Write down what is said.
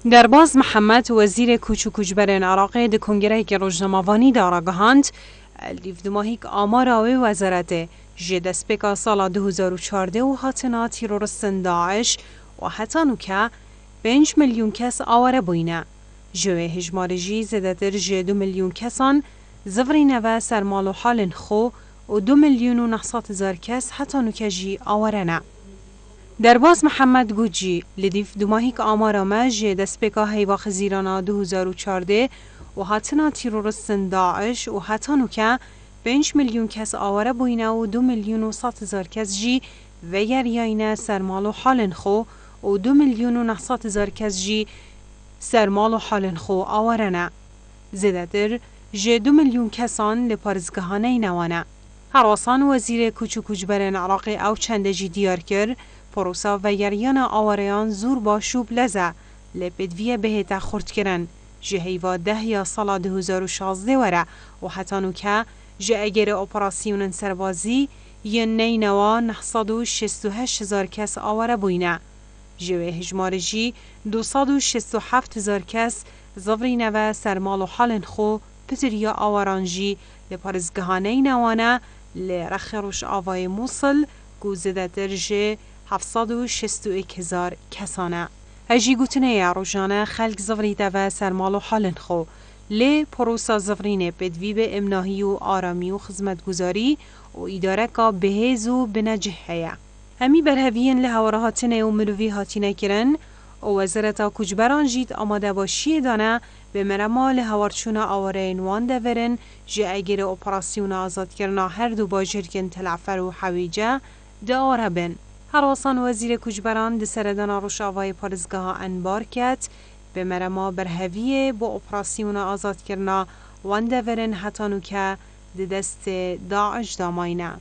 درباز محمد وزیر کوچو کوچبرین عراقی د کنگره که روزنامه‌وانی داره گهاند لیف دماهیک آمار آوی وزارت جه دسپیکا سال 2014 و هاتنا تیرورستن داعش و حتی نوکه 5 میلیون کس آواره بوینه. جوه هجمارجی زدتر جه 2 میلیون کسان زفرینه و سرمال و حال خو و 2 میلیون و 900 هزار کس حتی نوکه جی آواره نه. درباز محمد گوجی لدیف دماهیک آمارامه جه دسپیکا هیوا خزیرانا 2014 و هاتنا تیرورستن داعش و حتی نوکه 5 میلیون کس آواره بوینه و 2 میلیون و 100 هزار کس جی و یریاینه سرمال و حال خو و 2 میلیون و 900 هزار کس جی سرمال و حال خو آواره نه. زیدتر جه 2 میلیون کسان لپارزگهانه نوانه. هرواسان وزیر کوچو کوچبرین عراقی او چنده جی دیار کرد پروسا و یریان آواریان زور با شوب لزه لپدویه بهتا خورد کرن جه هیوا 10 یا سال 2016 وره و حتی نوکه جه اگر اپراسیون سربازی یه نینوا 968 هزار کس آواره بوینه. جه هجمارجی 267 هزار کس زفرینه و سرمال و حال خو پتریا آوارانجی لپارزگهانه نوانه لرخروش آوای موصل گوزده درجه 761 هزار کسانه. هجی گوتنه یا روژانه خلق زفریده و سرمال و حال خو لی پروسا زفرینه بدوی به امناهی و آرامی و خدمتگزاری و اداره که بهیز و بنجهه. همی برهوین لحواره هاتنه و مروی هاتینه کرن و وزارتا کجبران جید آماده باشی دانه به مرما لحوارچون آواره وان دورن جه اگر اپراسیون آزاد کرنا هر دو باجرکن تلعفر و حویجه داره بن. هرواسان وزیر کجبران د سردان روشاوای پارزگاه انبار کت به مرما برهویه با اپراسیون آزاد کرنا وان دورن حتی نوکه د دست داعش داماینه.